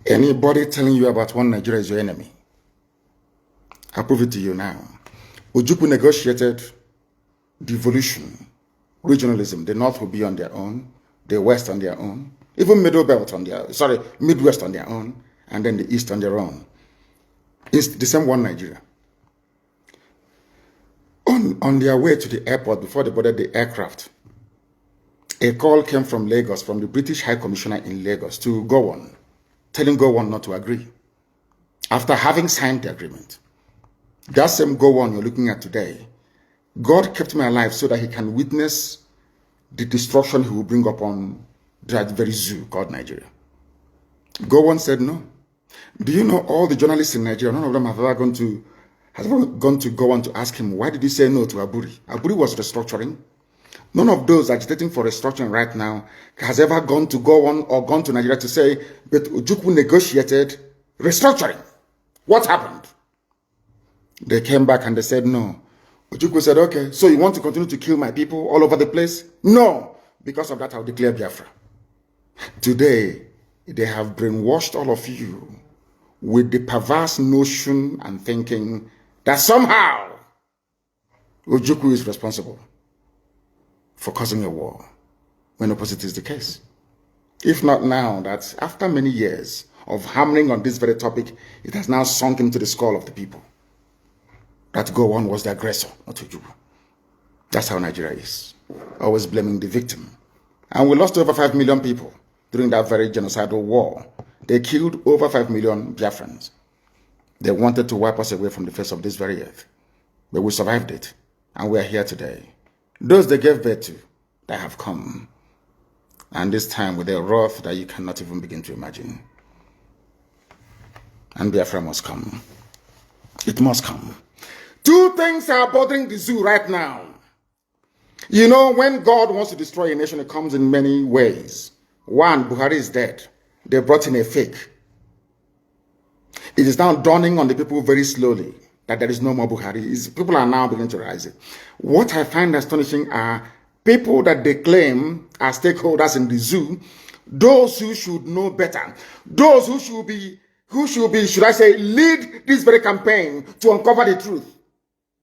Anybody telling you about one Nigeria is your enemy. I'll prove it to you now. Ojukwu negotiated devolution, regionalism. The North will be on their own, the West on their own, even Midwest on their own, and then the East on their own. It's the same one Nigeria. On their way to the airport, before they boarded the aircraft, a call came from Lagos, from the British High Commissioner in Lagos to Gowon, telling Gowon not to agree. After having signed the agreement, that same Gowon you're looking at today, God kept me alive so that he can witness the destruction he will bring upon that very zoo called Nigeria. Gowon said no. Do you know all the journalists in Nigeria, none of them have ever gone to Gowon to ask him, why did he say no to Aburi? Aburi was restructuring. None of those agitating for restructuring right now has ever gone to Gowon or gone to Nigeria to say, but Ojukwu negotiated restructuring. What happened? They came back and they said no. Ojukwu said, okay, so you want to continue to kill my people all over the place? No. Because of that, I'll declare Biafra. Today, they have brainwashed all of you with the perverse notion and thinking that somehow Ojukwu is responsible for causing a war, when opposite is the case. If not now, that after many years of hammering on this very topic, it has now sunk into the skull of the people that Gowon was the aggressor, not Ojukwu. That's how Nigeria is, always blaming the victim. And we lost over 5 million people during that very genocidal war. They killed over 5 million Biafrans. They wanted to wipe us away from the face of this very earth. But we survived it, and we are here today. Those they gave birth to, they have come. And this time with a wrath that you cannot even begin to imagine. And Biafra must come. It must come. Two things are bothering the zoo right now. You know, when God wants to destroy a nation, it comes in many ways. One, Buhari is dead. They brought in a fake. It is now dawning on the people very slowly that there is no more Buhari. People are now beginning to realize it. What I find astonishing are people that they claim are stakeholders in the zoo, those who should know better, those who should be, should I say, lead this very campaign to uncover the truth.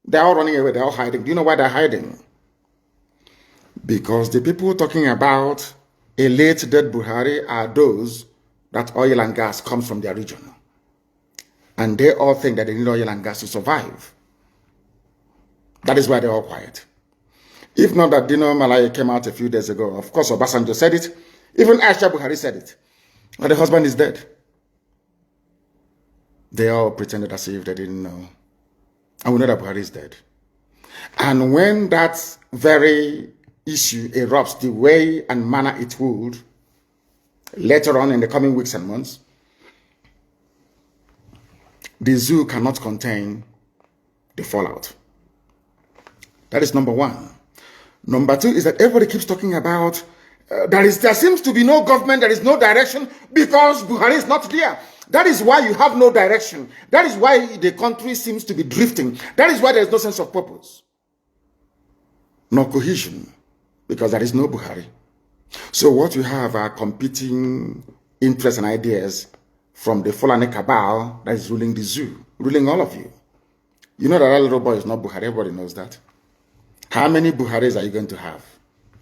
They're all running away, they're all hiding. Do you know why they're hiding? Because the people talking about a late dead Buhari are those that oil and gas comes from their region. And they all think that they need oil and gas to survive. That is why they're all quiet. If not that Dino Malaya came out a few days ago, of course Obasanjo said it, even Aisha Buhari said it, but the husband is dead. They all pretended as if they didn't know. And we know that Buhari is dead. And when that very issue erupts the way and manner it would, later on in the coming weeks and months, the zoo cannot contain the fallout. That is number one. Number two is that everybody keeps talking about there seems to be no government, there is no direction because Buhari is not there. That is why you have no direction. That is why the country seems to be drifting. That is why there is no sense of purpose, no cohesion, because there is no Buhari. So what you have are competing interests and ideas from the Fulani cabal that is ruling the zoo, ruling all of you. You know that little boy is not Buhari. Everybody knows that. How many Buharis are you going to have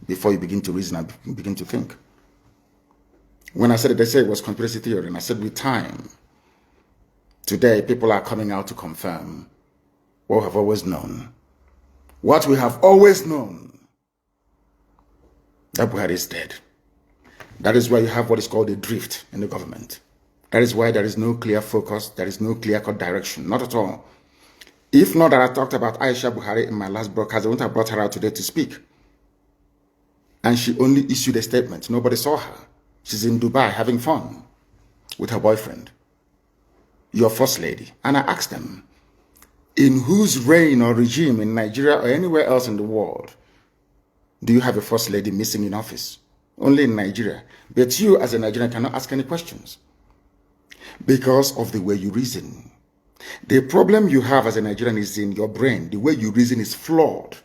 before you begin to reason and begin to think? When I said it, they said it was conspiracy theory, and I said with time, today people are coming out to confirm what we have always known. What we have always known, that Buhari is dead. That is why you have what is called a drift in the government. That is why there is no clear focus, there is no clear-cut direction, not at all. If not that I talked about Aisha Buhari in my last broadcast, I wouldn't have brought her out today to speak. And she only issued a statement. Nobody saw her. She's in Dubai having fun with her boyfriend, your first lady. And I asked them, in whose reign or regime in Nigeria or anywhere else in the world do you have a first lady missing in office? Only in Nigeria. But you as a Nigerian cannot ask any questions because of the way you reason. The problem you have as a Nigerian is in your brain. The way you reason is flawed.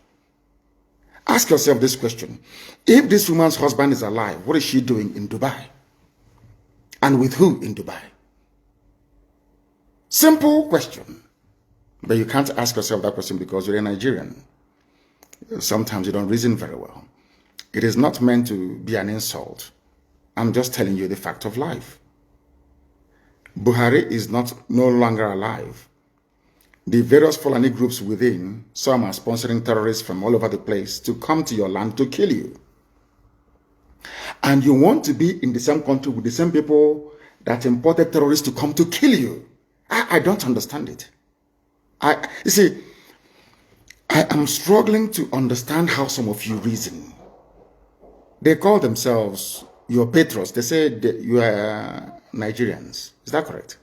Ask yourself this question. If this woman's husband is alive, what is she doing in Dubai? And with who in Dubai? Simple question. But you can't ask yourself that question because you're a Nigerian. Sometimes you don't reason very well. It is not meant to be an insult. I'm just telling you the fact of life. Buhari is no longer alive. The various Fulani groups within, some are sponsoring terrorists from all over the place to come to your land to kill you. And you want to be in the same country with the same people that imported terrorists to come to kill you. I don't understand it. You see, I am struggling to understand how some of you reason. They call themselves your patrons. They say you are Nigerians. Is that correct?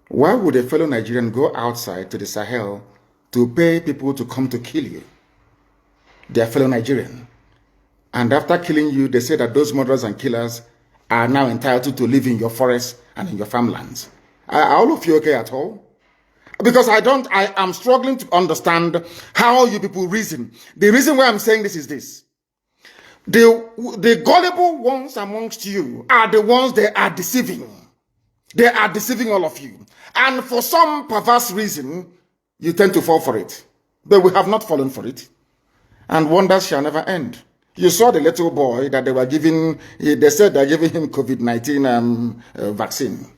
Why would a fellow Nigerian go outside to the Sahel to pay people to come to kill you? They are fellow Nigerian. And after killing you, they say that those murderers and killers are now entitled to live in your forests and in your farmlands. Are all of you okay at all? Because I am struggling to understand how you people reason. The reason why I'm saying this is this. The gullible ones amongst you are the ones they are deceiving. They are deceiving all of you. And for some perverse reason, you tend to fall for it. But we have not fallen for it. And wonders shall never end. You saw the little boy that they were giving, they said they're giving him COVID-19 vaccine.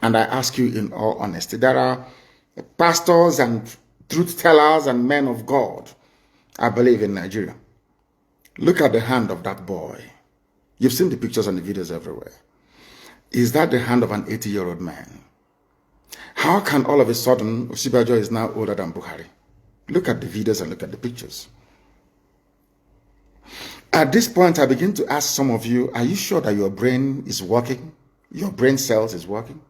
And I ask you in all honesty, there are pastors and truth tellers and men of God, I believe, in Nigeria. Look at the hand of that boy. You've seen the pictures and the videos everywhere. Is that the hand of an 80-year-old man? How can all of a sudden Osibajo is now older than Buhari? Look at the videos and look at the pictures. At this point, I begin to ask some of you, are you sure that your brain is working? Your brain cells is working?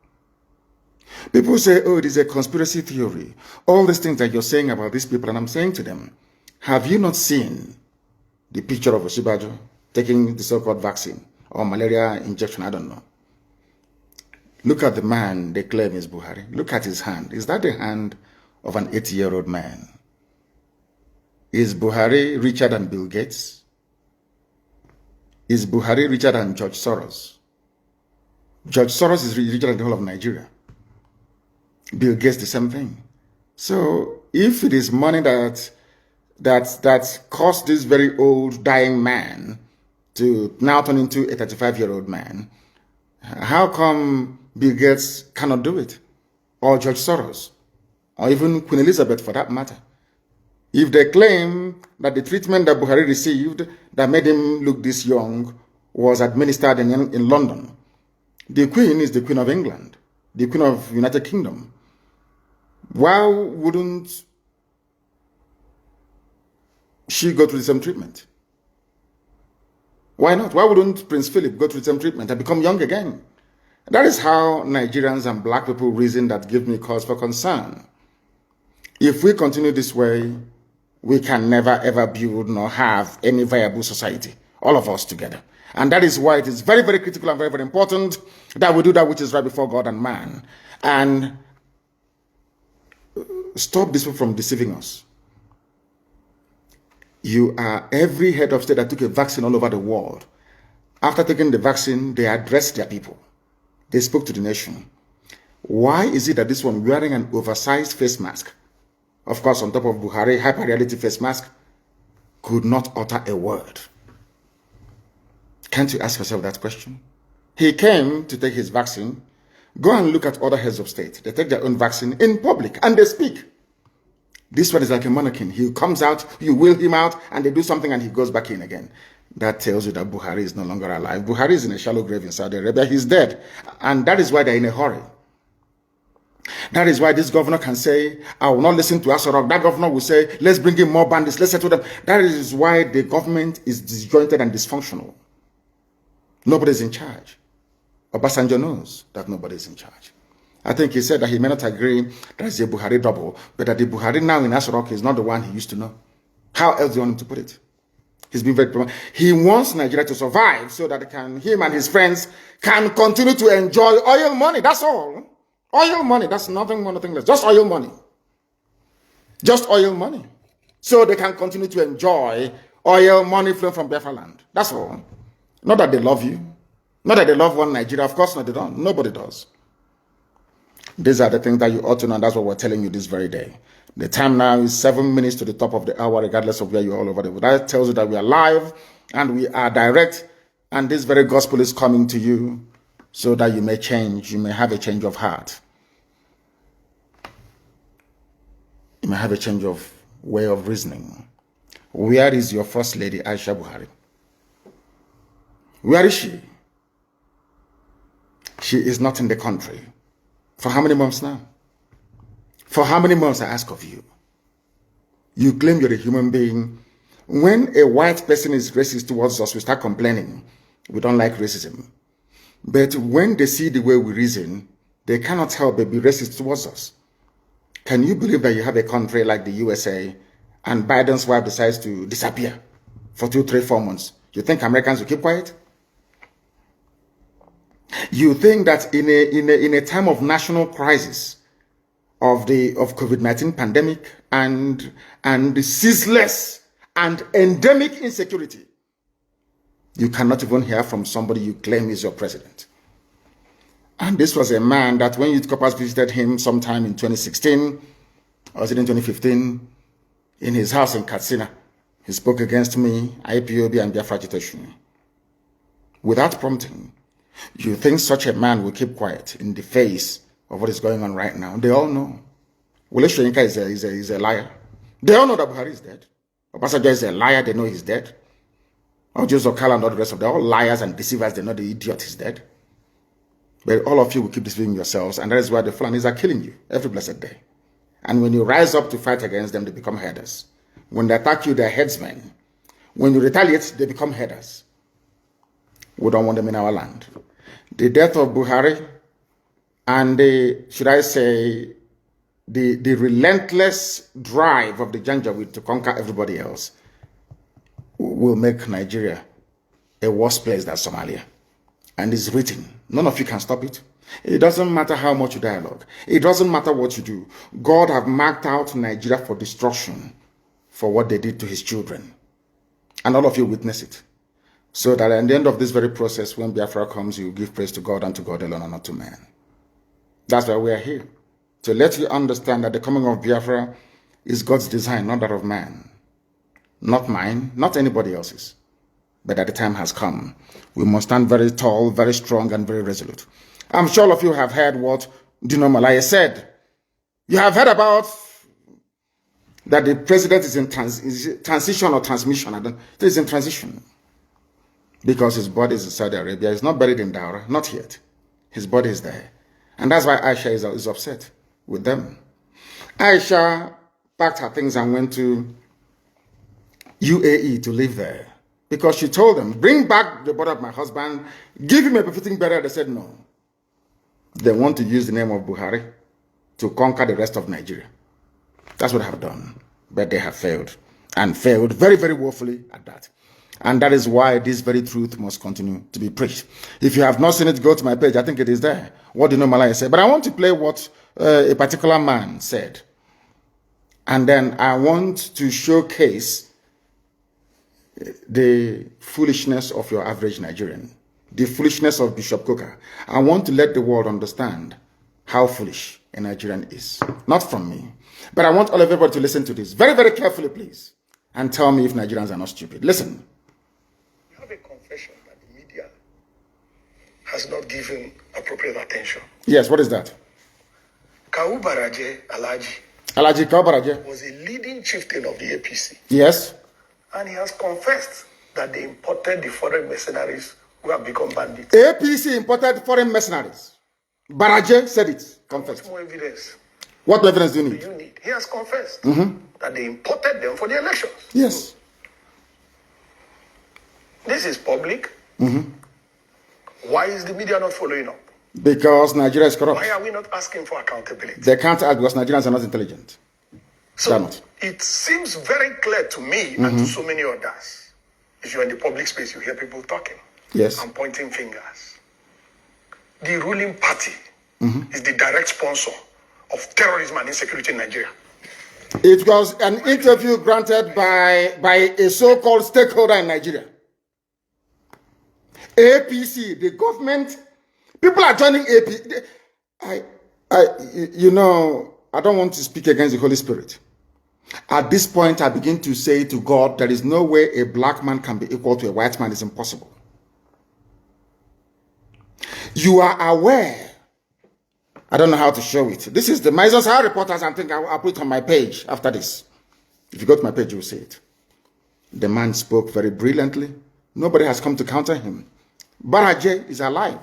People say, oh, it is a conspiracy theory. All these things that you're saying about these people, and I'm saying to them, have you not seen the picture of Osibajo taking the so-called vaccine or malaria injection? I don't know. Look at the man they claim is Buhari. Look at his hand. Is that the hand of an 80-year-old man? Is Buhari richer than Bill Gates? Is Buhari richer than George Soros? George Soros is richer than the whole of Nigeria. Bill Gates, the same thing. So if it is money that caused this very old dying man to now turn into a 35-year-old man, how come Bill Gates cannot do it? Or George Soros? Or even Queen Elizabeth for that matter? If they claim that the treatment that Buhari received that made him look this young was administered in London, the Queen is the Queen of England, the Queen of United Kingdom. Why wouldn't she go through the same treatment? Why not? Why wouldn't Prince Philip go through the same treatment and become young again? That is how Nigerians and black people reason that gives me cause for concern. If we continue this way, we can never ever build nor have any viable society, all of us together. And that is why it is very, very critical and very, very important that we do that which is right before God and man. And stop this from deceiving us. You are every head of state that took a vaccine all over the world. After taking the vaccine, they addressed their people. They spoke to the nation. Why is it that this one wearing an oversized face mask, of course on top of Buhari, hyper-reality face mask, could not utter a word? Can't you ask yourself that question? He came to take his vaccine. Go and look at other heads of state. They take their own vaccine in public and they speak. This one is like a mannequin. He comes out, you wheel him out, and they do something and he goes back in again. That tells you that Buhari is no longer alive. Buhari is in a shallow grave in Saudi Arabia. He's dead. And that is why they're in a hurry. That is why this governor can say, I will not listen to Asorok. That governor will say, let's bring in more bandits, let's settle them. That is why the government is disjointed and dysfunctional. Nobody's in charge. Obasanjo knows that nobody's in charge. I think he said that he may not agree that it's a Buhari double, but that the Buhari now in Asorok is not the one he used to know. How else do you want him to put it? He's been very... He wants Nigeria to survive so that him and his friends can continue to enjoy oil money. That's all. Oil money. That's nothing more, nothing less. Just oil money. Just oil money. So they can continue to enjoy oil money flowing from Biafra land. That's all. Not that they love you. Not that they love one Nigeria. Of course not, they don't. Nobody does. These are the things that you ought to know, and that's what we're telling you this very day. The time now is 7 minutes to the top of the hour, regardless of where you're all over the world. That tells you that we are live and we are direct, and this very gospel is coming to you so that you may change, you may have a change of heart. You may have a change of way of reasoning. Where is your First Lady, Aisha Buhari? Where is she? She is not in the country. For how many months now? For how many months, I ask of you? You claim you're a human being. When a white person is racist towards us, we start complaining. We don't like racism. But when they see the way we reason, they cannot help but be racist towards us. Can you believe that you have a country like the USA and Biden's wife decides to disappear for 2, 3, 4 months? You think Americans will keep quiet? You think that in a time of national crisis of COVID-19 pandemic and the ceaseless and endemic insecurity, you cannot even hear from somebody you claim is your president? And this was a man that when Youth Corpus visited him sometime in 2016, or was it in 2015, in his house in Katsina, he spoke against me, IPOB, and Biafra agitation. Without prompting. You think such a man will keep quiet in the face of what is going on right now? They all know. Wole Soyinka is a liar. They all know that Buhari is dead. Obasanjo is a liar. They know he's dead. Ojo Zokala and all the rest of them, all liars and deceivers. They know the idiot is dead. But all of you will keep deceiving yourselves, and that is why the Fulanis are killing you every blessed day. And when you rise up to fight against them, they become headers. When they attack you, they're headsmen. When you retaliate, they become headers. We don't want them in our land. The death of Buhari and should I say, the relentless drive of the Janjaweed to conquer everybody else will make Nigeria a worse place than Somalia. And it's written. None of you can stop it. It doesn't matter how much you dialogue. It doesn't matter what you do. God have marked out Nigeria for destruction for what they did to his children. And all of you witness it. So that at the end of this very process, when Biafra comes, you give praise to God and to God alone and not to man. That's why we are here. To let you understand that the coming of Biafra is God's design, not that of man. Not mine, not anybody else's. But that the time has come. We must stand very tall, very strong, and very resolute. I'm sure all of you have heard what Dino Malaya said. You have heard about that the president is in transition or transmission. It is in transition. Because his body is in Saudi Arabia. He's not buried in Daura. Not yet. His body is there. And that's why Aisha is upset with them. Aisha packed her things and went to UAE to live there. Because she told them, bring back the body of my husband, give him a befitting burial. They said no. They want to use the name of Buhari to conquer the rest of Nigeria. That's what they have done. But they have failed. And failed very, very woefully at that. And that is why this very truth must continue to be preached. If you have not seen it, go to my page. I think it is there. What do you know Malaya said? But I want to play what a particular man said. And then I want to showcase the foolishness of your average Nigerian. The foolishness of Bishop Coker. I want to let the world understand how foolish a Nigerian is. Not from me. But I want all of everybody to listen to this very, very carefully, please. And tell me if Nigerians are not stupid. Listen. We have a confession that the media has not given appropriate attention. Yes, what is that? Kawu Baraje Alhaji. Alhaji Kawu Baraje Was a leading chieftain of the APC. Yes. And he has confessed that they imported the foreign mercenaries who have become bandits. APC imported foreign mercenaries. Baraje said it. Confessed. What more evidence? What evidence do you need? He has confessed that they imported them for the elections. Yes. This is public. Why is the media not following up? Because Nigeria is corrupt. Why are we not asking for accountability? They can't ask because Nigerians are not intelligent. So it seems very clear to me and to so many others. If you're in the public space, you hear people talking. Yes. And pointing fingers. The ruling party is the direct sponsor of terrorism and insecurity in Nigeria. It was an interview granted by a so-called stakeholder in Nigeria. APC, the government, people are joining APC. You know, I don't want to speak against the Holy Spirit. At this point, I begin to say to God, there is no way a black man can be equal to a white man. It's impossible. You are aware. I don't know how to show it. This is the Misons High Reporters. I think I'll put it on my page after this. If you go to my page, you will see it. The man spoke very brilliantly. Nobody has come to counter him. Baraje is alive.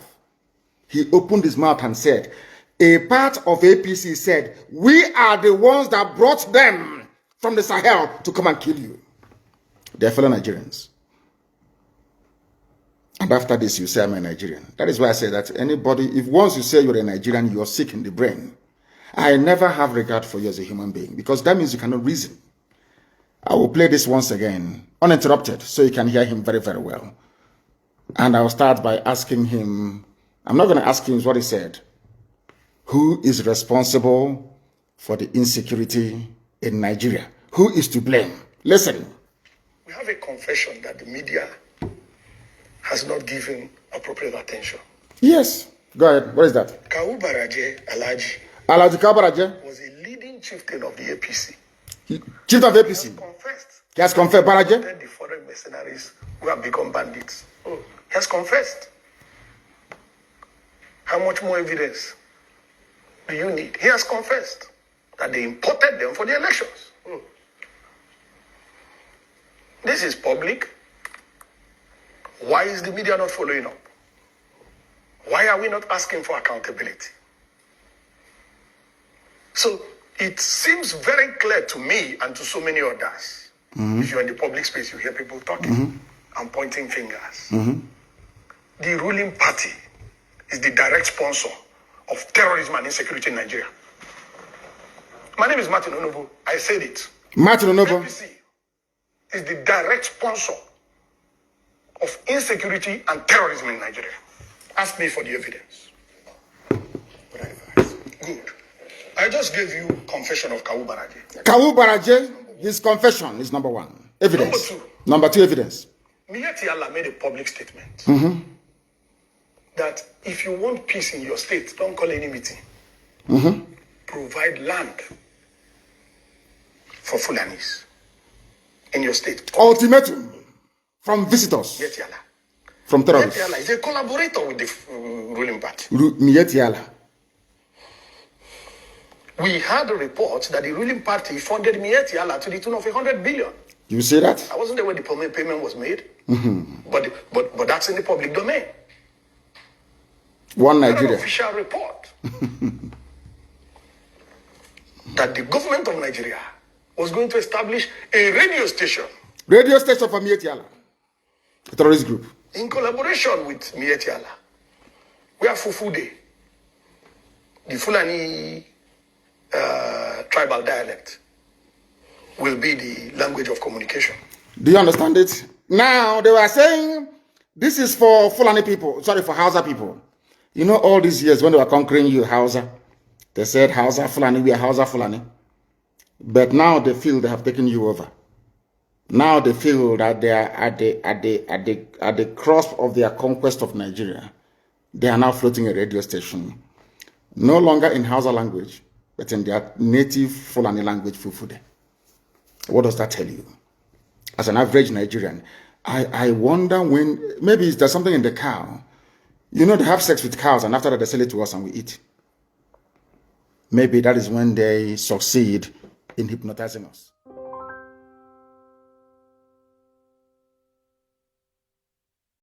He opened his mouth and said, a part of APC said, we are the ones that brought them from the Sahel to come and kill you. They are fellow Nigerians. And after this, you say, I'm a Nigerian. That is why I say that anybody, if once you say you're a Nigerian, you're sick in the brain. I never have regard for you as a human being, because that means you cannot reason. I will play this once again, uninterrupted, so you can hear him very, very well. And I'll start by asking him, I'm not going to ask him what he said. Who is responsible for the insecurity in Nigeria? Who is to blame? Listen. We have a confession that the media has not given appropriate attention. Yes. Go ahead. What is that? Kawu Baraje Alhaji Baraje was a leading chieftain of the APC. Chief of APC. He has confessed, Baraje. The foreign mercenaries who have become bandits. Oh, he has confessed. How much more evidence do you need? He has confessed that they imported them for the elections. Oh. This is public. Why is the media not following up? Why are we not asking for accountability? So it seems very clear to me and to so many others. If you're in the public space, you hear people talking and pointing fingers. The ruling party is the direct sponsor of terrorism and insecurity in Nigeria. My name is Martin Onobo. I said it. Martin Onobo. APC is the direct sponsor of insecurity and terrorism in Nigeria. Ask me for the evidence. Good. I just gave you confession of Kawu Baraje. Kawu Baraje, his confession is number one. Evidence. Number two, evidence. Miyetti Allah made a public statement that if you want peace in your state, don't call any meeting. Provide land for Fulanis in your state. Ultimatum from visitors. Miyetti Allah. From terrorists. Miyetti Allah is a collaborator with the ruling party. Miyetti Allah. We had a report that the ruling party funded Miyetti Allah to the tune of 100 billion. You see that? I wasn't there when the payment was made, but that's in the public domain. One Nigeria. An official report that the government of Nigeria was going to establish a radio station. Radio station for Miyetti Allah, a terrorist group. In collaboration with Miyetti Allah. We are Fufude, the Fulani tribal dialect, will be the language of communication. Do you understand it? Now, they were saying, this is for Fulani people, sorry, for Hausa people. You know, all these years when they were conquering you, Hausa, they said Hausa, Fulani, we are Hausa, Fulani. But now they feel they have taken you over. Now they feel that they are at the crust of their conquest of Nigeria. They are now floating a radio station, no longer in Hausa language, but in their native Fulani language, Fufude. What does that tell you? As an average Nigerian, I wonder when, maybe there's something in the cow. You know, they have sex with cows and after that they sell it to us and we eat. Maybe that is when they succeed in hypnotizing us.